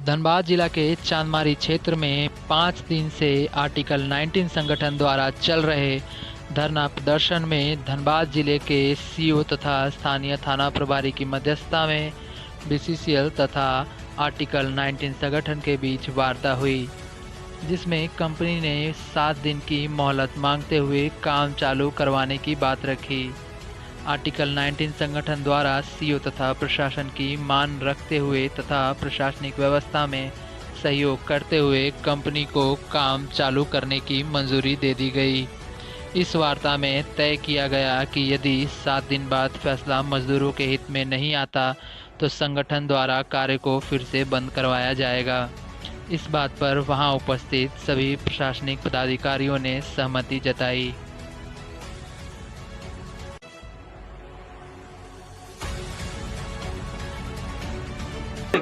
धनबाद जिला के चांदमारी क्षेत्र में 5 दिन से आर्टिकल 19 संगठन द्वारा चल रहे धरना प्रदर्शन में धनबाद जिले के सीओ तथा स्थानीय थाना प्रभारी की मध्यस्थता में बीसीसीएल तथा आर्टिकल 19 संगठन के बीच वार्ता हुई, जिसमें कंपनी ने 7 दिन की मोहलत मांगते हुए काम चालू करवाने की बात रखी। आर्टिकल 19 संगठन द्वारा सीओ तथा प्रशासन की मान रखते हुए तथा प्रशासनिक व्यवस्था में सहयोग करते हुए कंपनी को काम चालू करने की मंजूरी दे दी गई। इस वार्ता में तय किया गया कि यदि 7 दिन बाद फैसला मजदूरों के हित में नहीं आता तो संगठन द्वारा कार्य को फिर से बंद करवाया जाएगा। इस बात पर वहां उपस्थित सभी प्रशासनिक पदाधिकारियों ने सहमति जताई।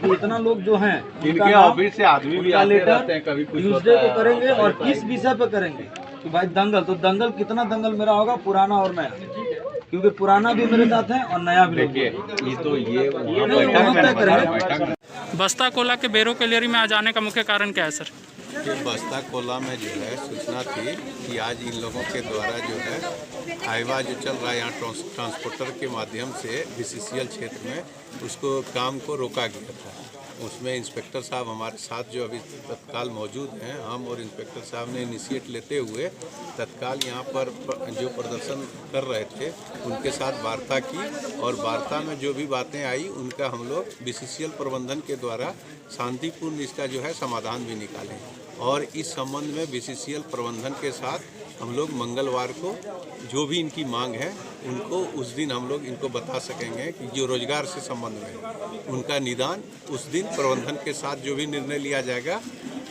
इतना लोग जो हैं इनके ऑफिस से आदमी भी आते रहते हैं, कभी कुछ ट्यूसडे को करेंगे और किस विषय पे करेंगे कि भाई दंगल, तो दंगल कितना दंगल मेरा होगा, पुराना और नया, क्योंकि पुराना भी मेरे साथ है और नया भी। देखिए ये तो ये तय करेंगे। बस्ता कोला के बेरो क्लियरी में आ जाने का मुख्य कारण क्या है सर? कि बस्ता कोला में जो है सूचना थी कि आज इन लोगों के द्वारा जो है हाईवा जो चल रहा है यहाँ ट्रांसपोर्टर के माध्यम से बीसीसीएल क्षेत्र में उसको काम को रोका गया था। उसमें इंस्पेक्टर साहब हमारे साथ जो अभी तत्काल मौजूद हैं, हम और इंस्पेक्टर साहब ने इनिशिएट लेते हुए तत्काल यहाँ पर जो प्रदर्शन कर रहे थे उनके साथ वार्ता की और वार्ता में जो भी बातें आई उनका हम लोग बीसीसीएल प्रबंधन के द्वारा शांतिपूर्ण इसका जो है समाधान भी निकालें और इस संबंध में बीसीसीएल प्रबंधन के साथ हम लोग मंगलवार को जो भी इनकी मांग है उनको उस दिन हम लोग इनको बता सकेंगे कि जो रोजगार से संबंध में उनका निदान उस दिन प्रबंधन के साथ जो भी निर्णय लिया जाएगा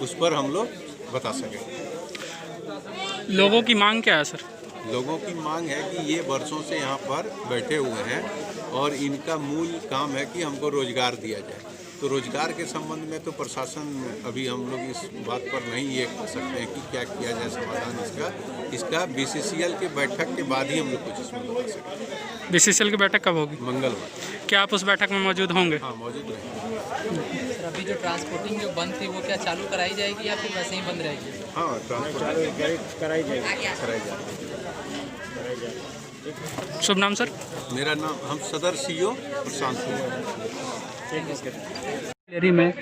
उस पर हम लोग बता सकेंगे। लोगों की मांग क्या है सर? लोगों की मांग है कि ये वर्षों से यहाँ पर बैठे हुए हैं और इनका मूल काम है कि हमको रोजगार दिया जाए। तो रोजगार के संबंध में तो प्रशासन अभी हम लोग इस बात पर नहीं ये कह सकते हैं कि क्या किया जाए समाधान इसका बीसीसीएल के बैठक के बाद ही हम लोग कुछ इसमें बता सकते। बीसीसीएल की बैठक कब होगी? मंगलवार। क्या आप उस बैठक में मौजूद होंगे? हाँ मौजूद रहेंगे। सर अभी जो ट्रांसपोर्टिंग जो बंद थी वो क्या चालू कराई जाएगी या फिर वैसे ही बंद रहेगी? हाँ ट्रांसपोर्ट कराई जाएगी। शुभ नाम सर? मेरा नाम हम सदर सीओ प्रशांत क्लियरी में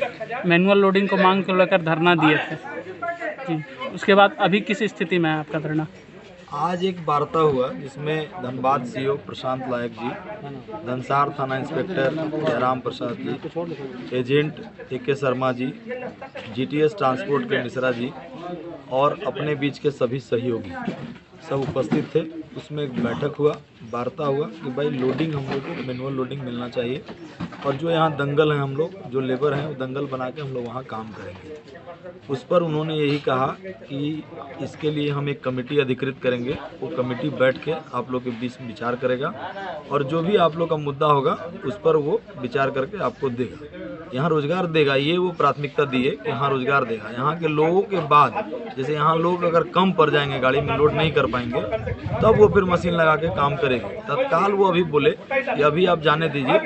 मैनुअल लोडिंग को मांग को लेकर धरना दिए थे जी, उसके बाद अभी किस स्थिति में है आपका धरना? आज एक वार्ता हुआ जिसमें धनबाद सीओ प्रशांत लायक जी, धनसार थाना inspector Jairam Prasad ji, agent A K. Sharma ji, GTS transport के मिश्रा जी और अपने बीच के सभी सहयोगी सब उपस्थित थे। उसमें एक बैठक हुआ, वार्ता हुआ कि भाई लोडिंग हम लोग को मैनुअल लोडिंग मिलना चाहिए और जो यहाँ दंगल हैं हम लोग जो लेबर हैं वो दंगल बना के हम लोग वहाँ काम करेंगे। उस पर उन्होंने यही कहा कि इसके लिए हम एक कमेटी अधिकृत करेंगे, वो कमेटी बैठ के आप लोग के बीच विचार करेगा और जो भी आप लोग का मुद्दा होगा उस पर वो विचार करके आपको देगा, यहाँ रोजगार देगा। ये वो प्राथमिकता दी है कि यहाँ रोजगार देगा। यहाँ के लोगों के बाद जैसे यहाँ लोग अगर कम पड़ जाएंगे, गाड़ी में लोड नहीं कर पाएंगे, तब वो फिर मशीन लगा के काम करेगी। तत्काल वो अभी बोले कि अभी आप जाने दीजिए,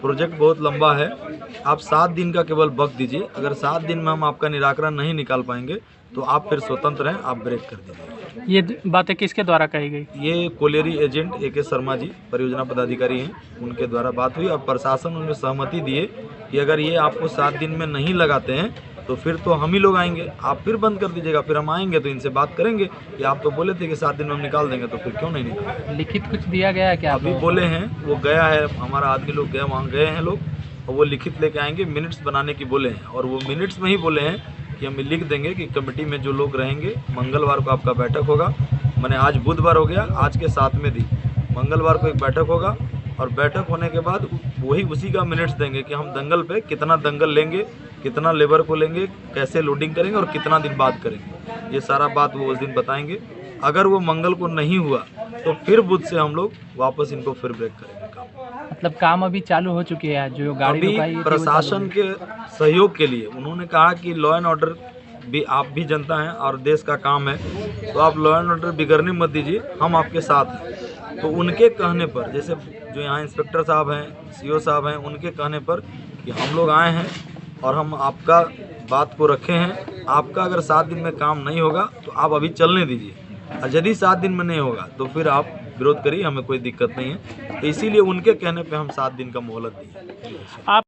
प्रोजेक्ट बहुत लंबा है, आप 7 दिन का केवल वक्त दीजिए। अगर 7 दिन में हम आपका निराकरण नहीं निकाल पाएंगे तो आप फिर स्वतंत्र हैं, आप ब्रेक कर दीजिए। ये बातें किसके द्वारा कही गई? ये colliery agent A K. Sharma ji परियोजना पदाधिकारी हैं, उनके द्वारा बात हुई और प्रशासन उनमें सहमति दिए कि अगर ये आपको 7 दिन में नहीं लगाते हैं तो फिर तो हम ही लोग आएंगे, आप फिर बंद कर दीजिएगा, फिर हम आएंगे तो इनसे बात करेंगे कि आप तो बोले थे कि 7 दिन में हम निकाल देंगे, तो फिर क्यों नहीं निकाल? लिखित कुछ दिया गया है क्या? अभी बोले हैं, वो गया है, हमारा आदमी लोग गए, वहाँ गए हैं लोग और वो लिखित लेके आएंगे, मिनट्स बनाने की बोले हैं और वो मिनट्स में ही बोले हैं कि हम लिख देंगे कि कमेटी में जो लोग रहेंगे मंगलवार को आपका बैठक होगा। मैंने आज बुधवार हो गया, आज के 7वें दिन मंगलवार को एक बैठक होगा और बैठक होने के बाद वही उसी का मिनट्स देंगे कि हम दंगल पे कितना दंगल लेंगे, कितना लेबर को लेंगे, कैसे लोडिंग करेंगे और कितना दिन बाद करेंगे। ये सारा बात वो उस दिन बताएंगे। अगर वो मंगल को नहीं हुआ तो फिर बुध से हम लोग वापस इनको फिर ब्रेक करेंगे काम। मतलब काम अभी चालू हो चुके हैं? जो गाड़ी रुकाई अभी प्रशासन के सहयोग के लिए उन्होंने कहा कि लॉ एंड ऑर्डर भी आप भी जनता हैं और देश का काम है, तो आप लॉ एंड ऑर्डर बिगड़ने मत दीजिए, हम आपके साथ हैं। तो उनके कहने पर, जैसे जो यहाँ इंस्पेक्टर साहब हैं, सीओ साहब हैं, उनके कहने पर कि हम लोग आए हैं और हम आपका बात को रखे हैं। आपका अगर 7 दिन में काम नहीं होगा तो आप अभी चलने दीजिए, और यदि 7 दिन में नहीं होगा तो फिर आप विरोध करिए, हमें कोई दिक्कत नहीं है। तो इसीलिए उनके कहने पे हम 7 दिन का मोहलत दिए। आप